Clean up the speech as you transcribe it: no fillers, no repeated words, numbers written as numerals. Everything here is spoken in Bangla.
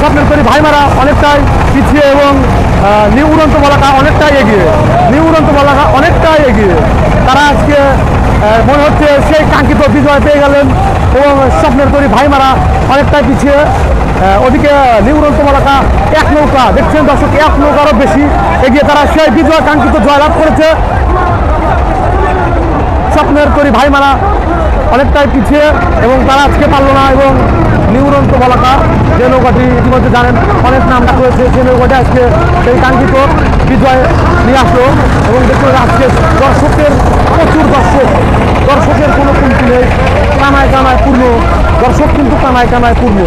স্বপ্নের তৈরি ভাইমারা অনেকটাই পিছিয়ে এবং নিউ উড়ন্ত বলাকা অনেকটাই এগিয়ে, নিউ উড়ন্ত বলাকা অনেকটাই এগিয়ে। তারা আজকে মনে হচ্ছে সেই কাঙ্ক্ষিত বিজয় পেয়ে গেলেন এবং স্বপ্নের তৈরি ভাইমারা অনেকটাই পিছিয়ে। ওদিকে নিউ উড়ন্ত বলাকা এক নৌকা দেখছেন দর্শক, এক নৌকারও বেশি এগিয়ে তারা সেই বিজয় কাঙ্ক্ষিত জয়লাভ করেছে। স্বপ্নের তৈরি ভাইমারা অনেকটাই পিছিয়ে এবং তারা আজকে পারল না এবং নিউ উড়ন্ত বলাকা যে নৌকাটি ইতিমধ্যে জানেন অনেক নাম ডাক রয়েছে, সেই নৌকাটি আজকে সেই কাঙ্ক্ষিত বিজয় নিয়ে আসলো। এবং দেখুন আজকে দর্শকের প্রচুর দর্শকের কোনো কমতি নেই, কানায় কানায় পূর্ণ, দর্শক কিন্তু কানায় কানায় পূর্ণ।